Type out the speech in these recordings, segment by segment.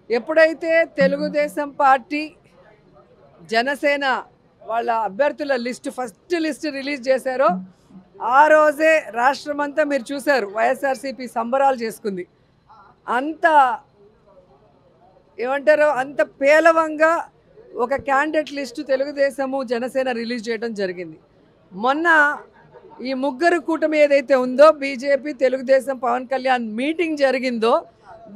ఎప్పుడైతే తెలుగుదేశం పార్టీ జనసేన వాళ్ళ అభ్యర్థుల ఫస్ట్ లిస్ట్ రిలీజ్ చేశారో ఆ రోజే రాష్ట్రమంతా మీరు చూశారు వైఎస్ఆర్సీపీ సంబరాలు చేసుకుంది. అంత ఏమంటారో అంత పేలవంగా ఒక candidate list Telugu Desam Janasena release చేయడం జరిగింది. మొన్న ఈ ముగ్గురు కూటమి ఏదైతే ఉందో బీజేపీ తెలుగుదేశం పవన్ కళ్యాణ్ మీటింగ్ జరిగిందో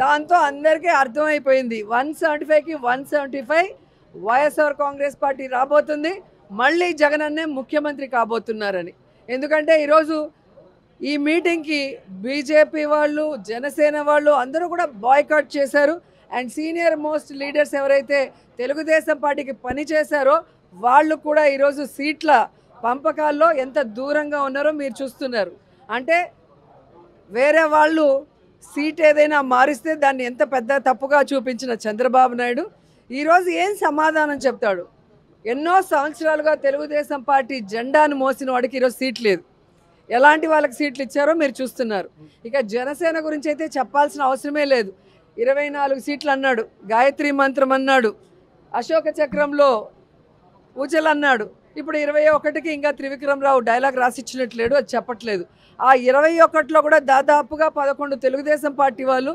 దాంతో అందరికీ అర్థమైపోయింది 175కి 175 వైఎస్ఆర్ కాంగ్రెస్ పార్టీ రాబోతుంది, మళ్ళీ జగన్ అన్నే ముఖ్యమంత్రి కాబోతున్నారని. ఎందుకంటే ఈరోజు ఈ మీటింగ్కి బీజేపీ వాళ్ళు జనసేన వాళ్ళు అందరూ కూడా బాయ్కాట్ చేశారు. అండ్ సీనియర్ మోస్ట్ లీడర్స్ ఎవరైతే తెలుగుదేశం పార్టీకి పని చేశారో వాళ్ళు కూడా ఈరోజు సీట్ల పంపకాల్లో ఎంత దూరంగా ఉన్నారో మీరు చూస్తున్నారు. అంటే వేరే వాళ్ళు సీట్ ఏదైనా మారిస్తే దాన్ని ఎంత పెద్ద తప్పుగా చూపించిన చంద్రబాబు నాయుడు ఈరోజు ఏం సమాధానం చెప్తాడు? ఎన్నో సంవత్సరాలుగా తెలుగుదేశం పార్టీ జెండాను మోసిన వాడికి ఈరోజు సీట్ లేదు. ఎలాంటి వాళ్ళకి సీట్లు ఇచ్చారో మీరు చూస్తున్నారు. ఇక జనసేన గురించి అయితే చెప్పాల్సిన అవసరమే లేదు. 24 సీట్లు అన్నాడు, గాయత్రి మంత్రం అన్నాడు, అశోక చక్రంలో పూజలు అన్నాడు. ఇప్పుడు 21కి ఇంకా త్రివిక్రమరావు డైలాగ్ రాసిచ్చినట్లేడు, అది చెప్పట్లేదు. ఆ 21లో కూడా దాదాపుగా 11 తెలుగుదేశం పార్టీ వాళ్ళు,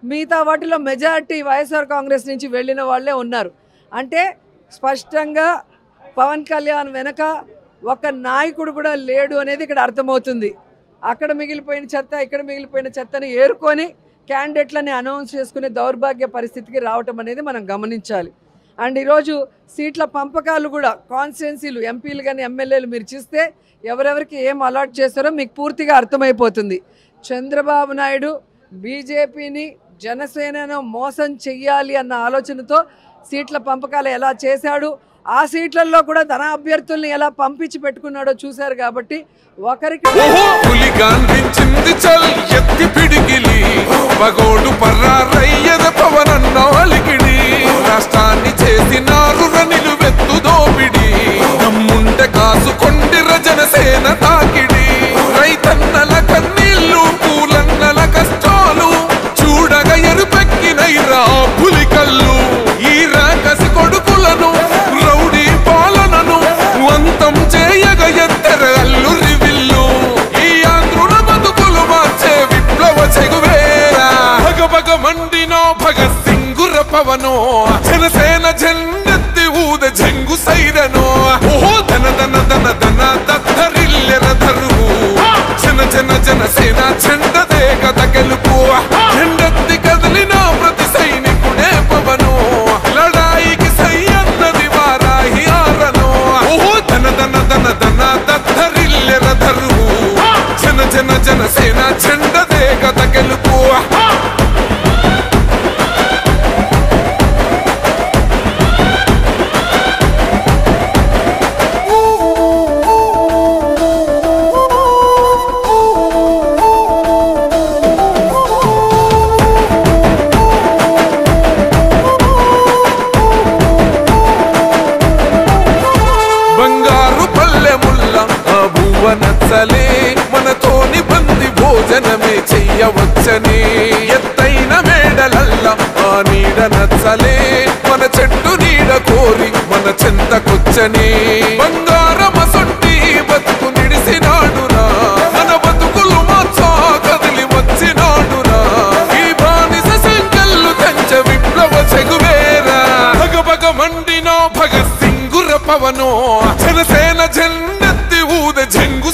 మిగతా వాటిలో మెజారిటీ వైఎస్ఆర్ కాంగ్రెస్ నుంచి వెళ్ళిన వాళ్ళే ఉన్నారు. అంటే స్పష్టంగా పవన్ కళ్యాణ్ వెనక ఒక నాయకుడు కూడా లేడు అనేది ఇక్కడ అర్థమవుతుంది. అక్కడ మిగిలిపోయిన చెత్త ఇక్కడ మిగిలిపోయిన చెత్తని ఏరుకొని క్యాండిడేట్లని అనౌన్స్ చేసుకునే దౌర్భాగ్య పరిస్థితికి రావటం అనేది మనం గమనించాలి. అండ్ ఈరోజు సీట్ల పంపకాలు కూడా కాన్స్టిట్యున్సీలు ఎంపీలు కానీ ఎమ్మెల్యేలు మీరు చూస్తే ఎవరెవరికి ఏం అలాట్ చేస్తారో మీకు పూర్తిగా అర్థమైపోతుంది. చంద్రబాబు నాయుడు బీజేపీని జనసేనను మోసం చెయ్యాలి అన్న ఆలోచనతో సీట్ల పంపకాలు ఎలా చేశాడు, ఆ సీట్లలో కూడా తన అభ్యర్థుల్ని ఎలా పంపించి పెట్టుకున్నాడో చూశారు. కాబట్టి ఒకరికి రాష్ట్రాన్ని చేసినారు నిలువెత్తు దోపిడి, నమ్ముంటే కాసుకొండిర జనసేన తాకిడి, రైతన్నల కన్నీళ్లు పూలన్నల కష్టాలు చూడగా ఎరుపెక్కినైరా పులికల్లు. ఈ రాకసి కొడుకులను రౌడీ పాలనను అంతం చేయగ ఎత్తర అల్లు రివిల్లు, ఈ ఆంధ్రుల బతుకులు మార్చే విప్లవ చెగువేరా. భగభగ మండినో భగత్ సింగుర పవనో, జనసేన జెండెత్తి ఊద జంగు సైరనో. ఓహో ధన ధన ధన ధన దత్తరిల్లెర ధరువు, జన జన జనసేన జెండదే కథ గెలుపు. జెండెత్తి కదిలిన ప్రతి సైనికుడే పవనో, లడాయికి సై అన్నది వారాహి ఆరనో. ఓహో ధన ధన ధన ధన దత్తరిల్లెర ధరువు, జన జన జనసేన జెండదే కథ గెలుపు. నచ్చలే మనతోని బంది భోజనమే చెయ్యవచ్చని, ఎత్తైన మేడలల్ల ఆ నీడ నచ్చలే మన చెట్టు నీడ కోరి మన చెంతకొచ్చని. బంగారమ సొట్టి బతుకు నిడిసినాడురా, మన బతుకులు మార్చా కదిలి వచ్చినాడురా. ఈ బానిస సంకల్లు కంచె విప్లవ చెగువేరా. భగభగ మండినో భగత్ సింగుర పవనో, జనసేన జెండెత్తి ఊద జంగు